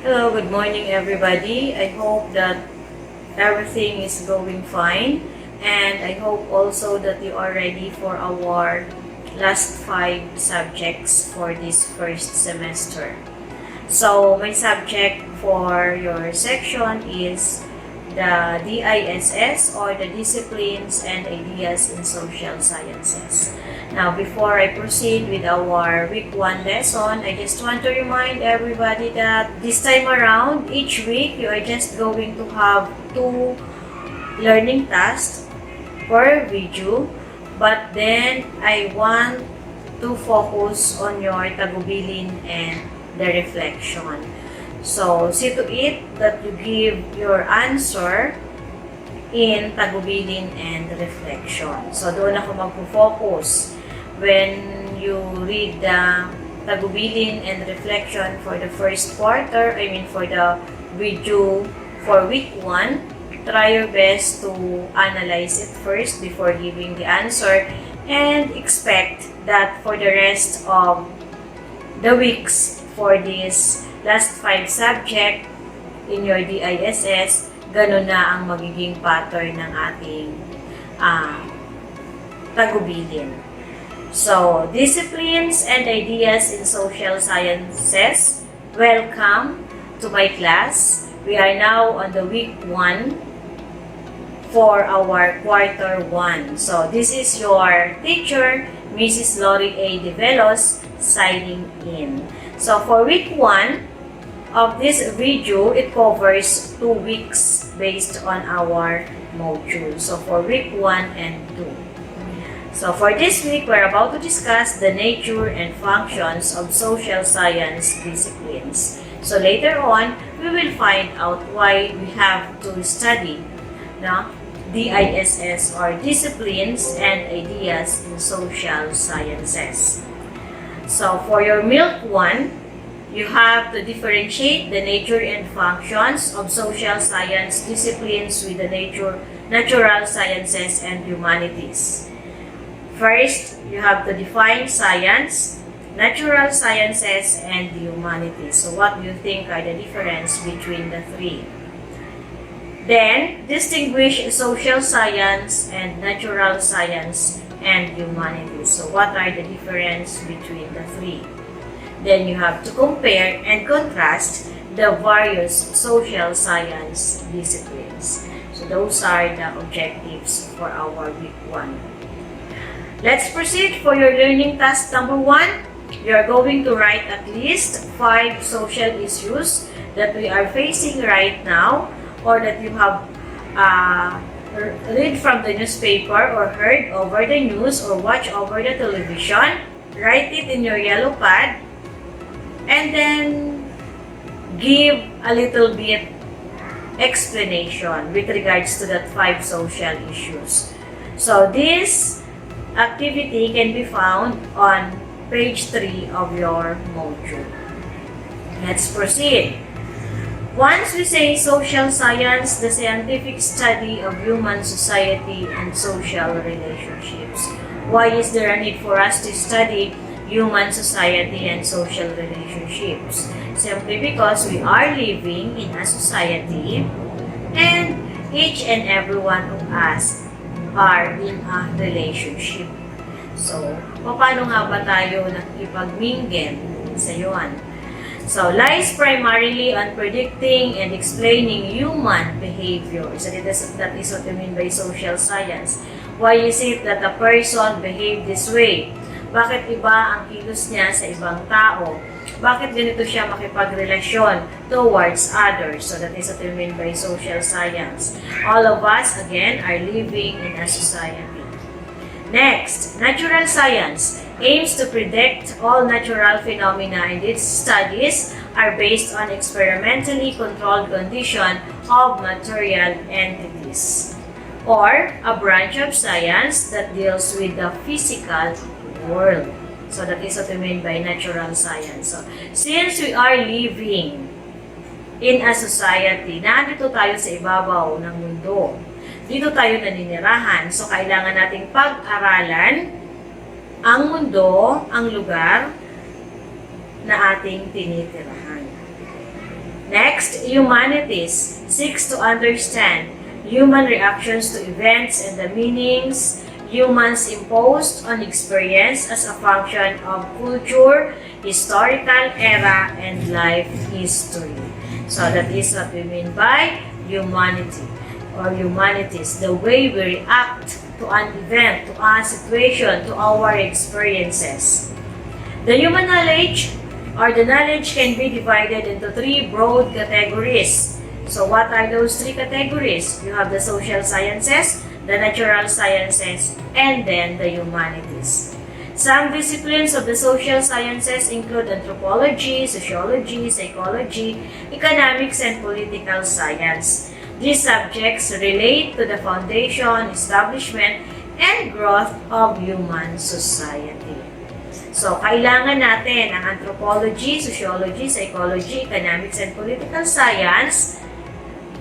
Hello, good morning everybody. I hope that everything is going fine, and I hope also that you are ready for our last 5 subjects for this first semester. So, my subject for your section is the DISS, or the Disciplines and Ideas in Social Sciences. Now, before I proceed with our week 1 lesson, I just want to remind everybody that this time around, each week, you are just going to have 2 learning tasks per video. But then, I want to focus on your tagubilin and the reflection. So, see to it that you give your answer in tagubilin and reflection. So, doon ako magpo-focus when you read the tagubilin and reflection for the first quarter, for the video for week 1. Try your best to analyze it first before giving the answer, and expect that for the rest of the weeks for this last 5 subject in your DISS, ganun na ang magiging pattern ng ating tagubilin. So, Disciplines and Ideas in Social Sciences, welcome to my class. We are now on the week 1 for our quarter 1. So, this is your teacher, Mrs. Lori A. De Velos, signing in. So, for week 1 of this video, it covers 2 weeks based on our module. So, for week 1 and 2. So, for this week, we're about to discuss the nature and functions of social science disciplines. So, later on, we will find out why we have to study DISS, or Disciplines and Ideas in Social Sciences. So, for your Milk 1, you have to differentiate the nature and functions of social science disciplines with the natural sciences and humanities. First, you have to define science, natural sciences, and the humanities. So, what do you think are the difference between the 3? Then, distinguish social science and natural science and humanities. So, what are the difference between the 3? Then, you have to compare and contrast the various social science disciplines. So, those are the objectives for our week 1. Let's proceed for your learning task number 1. You are going to write at least 5 social issues that we are facing right now, or that you have read from the newspaper, or heard over the news, or watched over the television. Write it in your yellow pad, and then give a little bit explanation with regards to that 5 social issues. So, this activity can be found on page 3 of your module. Let's proceed. Once we say social science, the scientific study of human society and social relationships. Why is there a need for us to study human society and social relationships? Simply because we are living in a society, and each and every one of us are in a relationship. So, paano nga ba tayo nakipag-mingle sa yun? So, lies primarily on predicting and explaining human behavior. So, that is what we mean by social science. Why is it that a person behave this way? Bakit iba ang kilos niya sa ibang tao? Bakit ganito siya makipagrelasyon towards others? So, that is what we mean by social science. All of us, again, are living in a society. Next, natural science aims to predict all natural phenomena, and its studies are based on experimentally controlled condition of material entities, or a branch of science that deals with the physical world. So, that is what we mean by natural science. So, since we are living in a society, nandito tayo sa ibabaw ng mundo. Dito tayo naninirahan. So, kailangan nating pag-aralan ang mundo, ang lugar na ating tinitirahan. Next, humanities seeks to understand human reactions to events and the meanings humans imposed on experience as a function of culture, historical era, and life history. So that is what we mean by humanity or humanities, the way we react to an event, to a situation, to our experiences. The human knowledge or the knowledge can be divided into three broad categories. So what are those three categories? You have the social sciences, the natural sciences, and then the humanities. Some disciplines of the social sciences include anthropology, sociology, psychology, economics, and political science. These subjects relate to the foundation, establishment, and growth of human society. So, kailangan natin ang anthropology, sociology, psychology, economics, and political science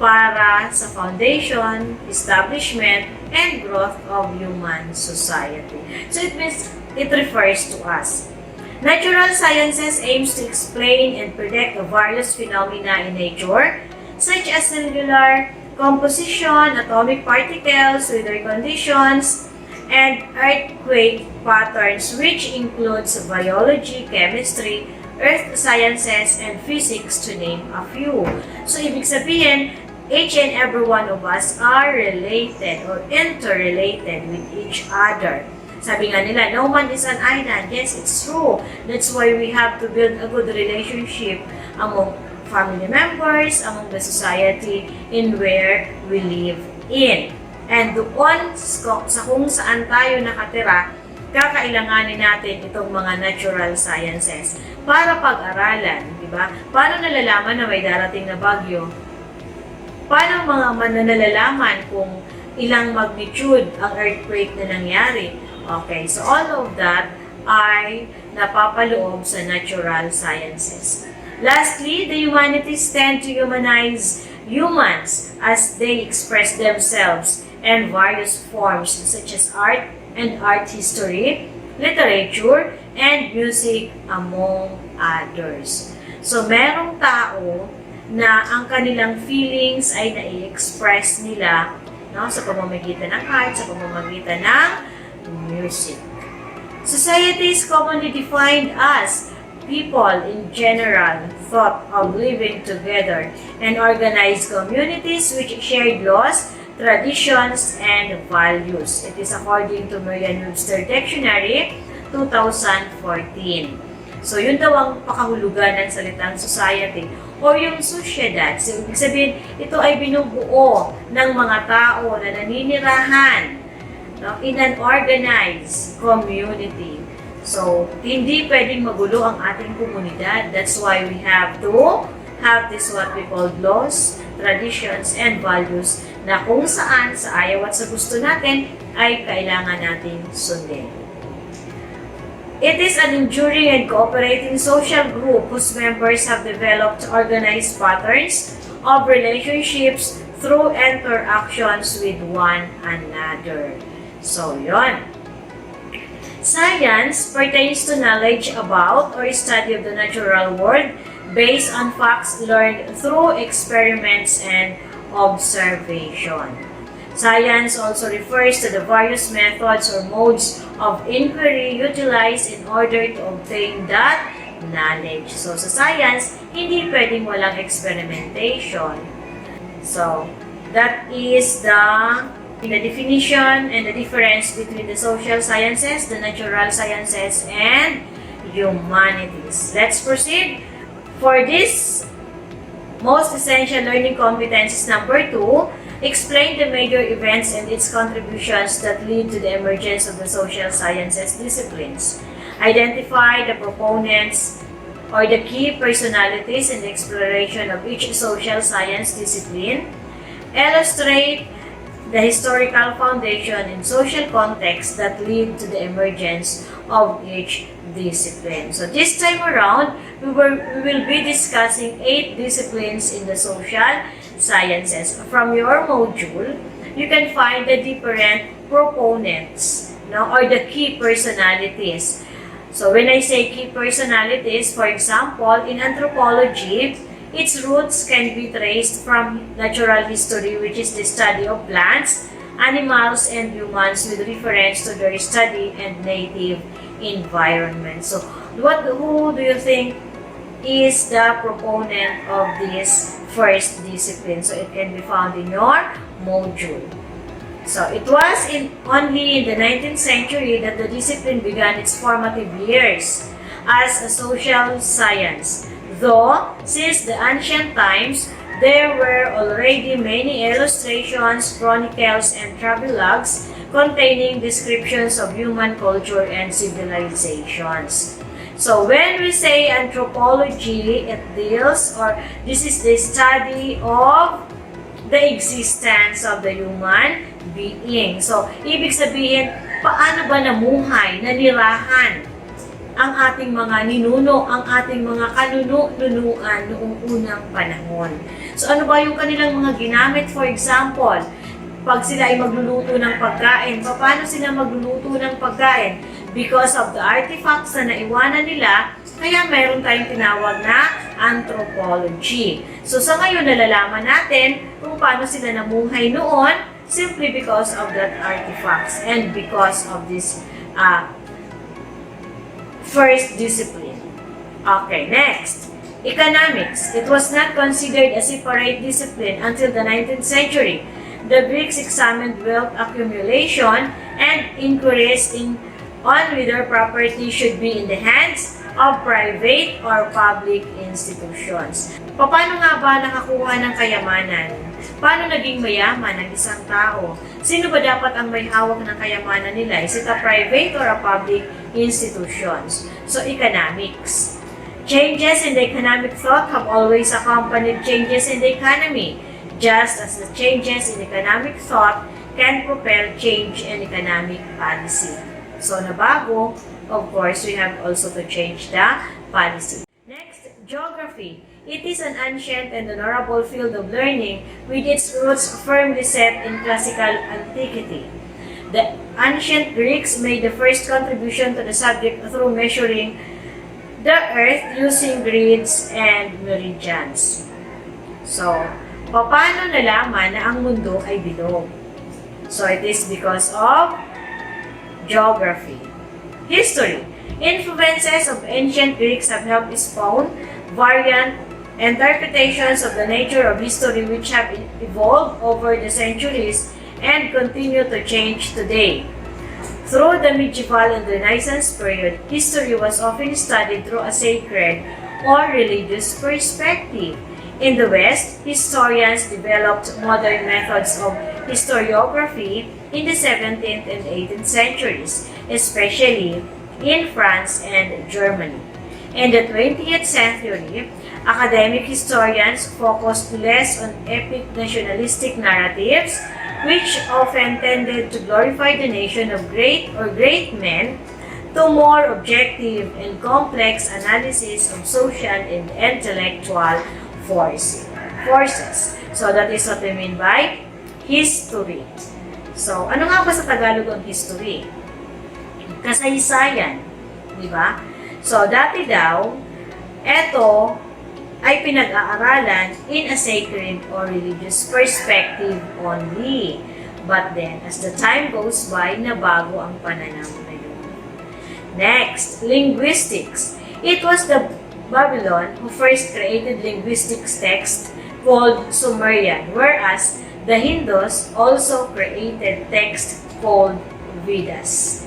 para sa foundation, establishment, and growth of human society. So, it means it refers to us. Natural sciences aims to explain and predict the various phenomena in nature, such as cellular composition, atomic particles, weather conditions, and earthquake patterns, which includes biology, chemistry, earth sciences, and physics, to name a few. So, ibig sabihin, each and every one of us are related or interrelated with each other. Sabi nga nila, no man is an island. Yes, it's true. That's why we have to build a good relationship among family members, among the society in where we live in. And doon sa kung saan tayo nakatira, kakailanganin natin itong mga natural sciences para pag-aralan, di ba? Paano nalalaman na may darating na bagyo? Paano mga mananalalaman kung ilang magnitude ang earthquake na nangyari? Okay, so all of that ay napapaloob sa natural sciences. Lastly, the humanities tend to humanize humans as they express themselves in various forms such as art and art history, literature, and music, among others. So, merong tao na ang kanilang feelings ay nai-express nila, no, sa pamamagitan ng art, sa pamamagitan ng music. Society is commonly defined as people in general thought of living together and organized communities which shared laws, traditions, and values. It is according to Merriam-Webster Dictionary, 2014. So, yun daw ang pakahulugan ng salitang society o yung sosyedad. So, ibig sabihin, ito ay binubuo ng mga tao na naninirahan, no, in an organized community. So, hindi pwedeng magulo ang ating komunidad. That's why we have to have this what we call laws, traditions, and values na kung saan sa ayaw at sa gusto natin ay kailangan natin sundin. It is an enduring and cooperating social group whose members have developed organized patterns of relationships through interactions with one another. So, yon. Science pertains to knowledge about or study of the natural world based on facts learned through experiments and observation. Science also refers to the various methods or modes of inquiry utilized in order to obtain that knowledge. So, sa science, hindi pwedeng walang experimentation. So, that is the definition and the difference between the social sciences, the natural sciences, and humanities. Let's proceed. For this most essential learning competencies number 2, explain the major events and its contributions that lead to the emergence of the social sciences disciplines. Identify the proponents or the key personalities in the exploration of each social science discipline. Illustrate the historical foundation and social context that lead to the emergence of each discipline. So this time around, we will be discussing 8 disciplines in the social sciences. From your module, you can find the different proponents, no, or the key personalities. So when I say key personalities, for example, in anthropology, its roots can be traced from natural history, which is the study of plants, animals, and humans with reference to their study and native environment. So, who do you think is the proponent of this first discipline? So, it can be found in your module. So, it was only in the 19th century that the discipline began its formative years as a social science. Though, since the ancient times, there were already many illustrations, chronicles, and travelogues containing descriptions of human culture and civilizations. So when we say anthropology, it deals, or this is the study of the existence of the human being. So, ibig sabihin, paano ba namuhay, nanirahan ang ating mga ninuno, ang ating mga kanuno-nunuan noong unang panahon. So, ano ba yung kanilang mga ginamit? For example, pag sila ay magluluto ng pagkain, paano sila magluluto ng pagkain? Because of the artifacts na naiwanan nila, kaya mayroon tayong tinawag na anthropology. So, sa ngayon, nalalaman natin kung paano sila namuhay noon simply because of that artifacts and because of this first discipline. Okay, next. Economics. It was not considered a separate discipline until the 19th century. The Greeks examined wealth accumulation and inquiries on whether property should be in the hands of private or public institutions. Paano nga ba nakakuha ng kayamanan? Paano naging mayaman ang isang tao? Sino ba dapat ang may hawak ng kayamanan nila? Is it a private or a public institutions? So, economics. Changes in the economic thought have always accompanied changes in the economy, just as the changes in economic thought can propel change in economic policy. So, nabago, of course, we have also to change the policy. Next, geography. It is an ancient and honorable field of learning with its roots firmly set in classical antiquity. The ancient Greeks made the first contribution to the subject through measuring the earth using grids and meridians. So, paano nalaman na ang mundo ay bilog? So, it is because of geography. History. Influences of ancient Greeks have helped expound variant interpretations of the nature of history which have evolved over the centuries and continue to change today. Through the medieval and Renaissance period, history was often studied through a sacred or religious perspective. In the West, historians developed modern methods of historiography in the 17th and 18th centuries, especially in France and Germany. In the 20th century, academic historians focused less on epic nationalistic narratives, which often tended to glorify the nation of great men, to more objective and complex analysis of social and intellectual forces. So that is what we mean by history. So, ano nga ba sa Tagalog ang history? Kasaysayan, di ba? So, dati daw, eto ay pinag-aaralan in a sacred or religious perspective only. But then, as the time goes by, nabago ang pananaw na yun. Next, linguistics. It was the Babylon who first created linguistics text called Sumerian, whereas the Hindus also created text called Vedas.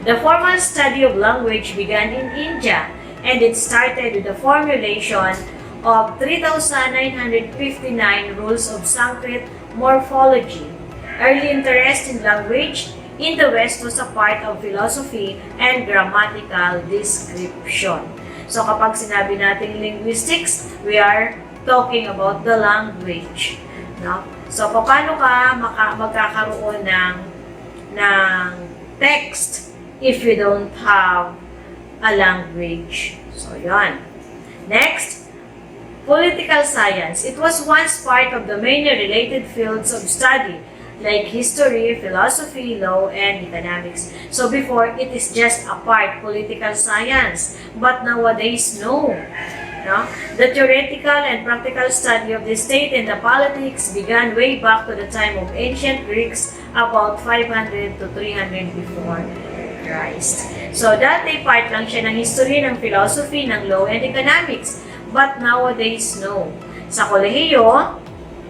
The formal study of language began in India, and it started with the formulation of 3,959 rules of Sanskrit morphology. Early interest in language in the West was a part of philosophy and grammatical description. So kapag sinabi natin linguistics, we are talking about the language. No? So paano ka magkakaroon ng text if you don't have a language? So yon. Next, political science. It was once part of the many related fields of study like history, philosophy, law, and economics. So before, it is just a part, political science. But nowadays, no. No? The theoretical and practical study of the state and the politics began way back to the time of ancient Greeks, about 500 to 300 before Christ. So, dati part lang siya ng history, ng philosophy, ng law and economics. But nowadays, no. Sa kolehiyo,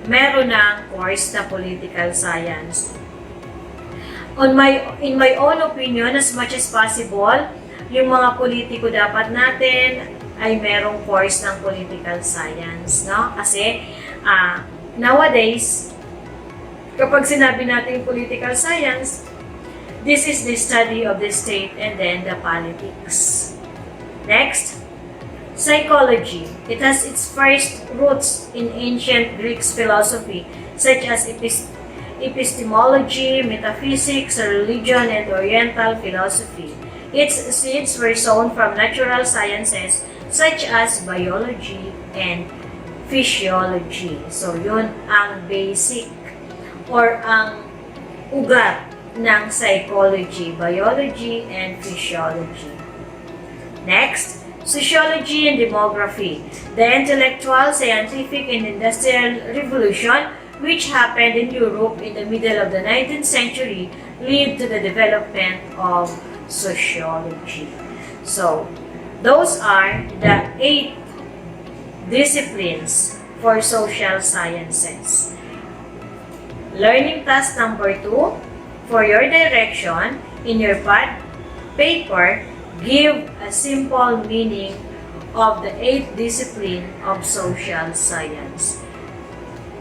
meron ng course na political science. In my own opinion, as much as possible, yung mga politiko dapat natin ay merong course ng political science, no? Kasi nowadays, kapag sinabi natin political science, this is the study of the state and then the politics. Next, psychology. It has its first roots in ancient Greek philosophy, such as epistemology, metaphysics, religion, and Oriental philosophy. Its seeds were sown from natural sciences such as biology and physiology. So, yun ang basic or ang ugat ng psychology, biology, and physiology. Next, sociology and demography. The intellectual, scientific, and industrial revolution which happened in Europe in the middle of the 19th century led to the development of sociology. So, those are the 8 disciplines for social sciences. Learning task number 2, for your direction in your paper, give a simple meaning of the 8th discipline of social science.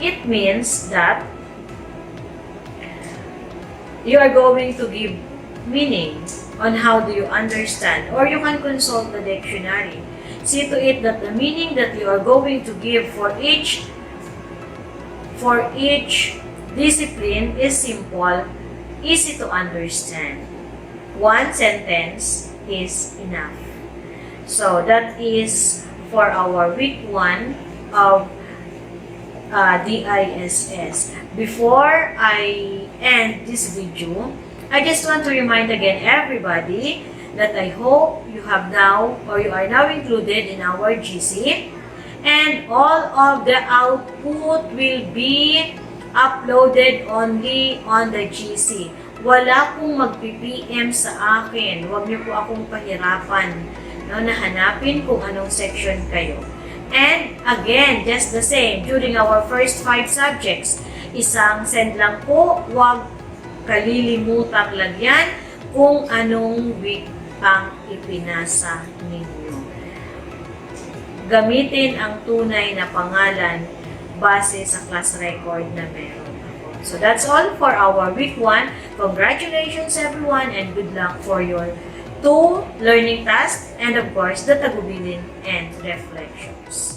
It means that you are going to give meaning on how do you understand, or you can consult the dictionary. See to it that the meaning that you are going to give for each discipline is simple, easy to understand. One sentence is enough. So that is for our week 1 of DISS. Before I end this video, I just want to remind again everybody that I hope you have now or you are now included in our GC, and all of the output will be uploaded only on the GC. Wala pong magpi-PM sa akin. Huwag niyo po akong pahirapan, no, na hanapin kung anong section kayo. And again, just the same, during our first 5 subjects, isang send lang po, huwag kalilimutang lagyan kung anong week ang ipinasa ninyo. Gamitin ang tunay na pangalan base sa class record na meron ako. So that's all for our week 1. Congratulations everyone and good luck for your 2 learning tasks and of course the tagubilin and reflections.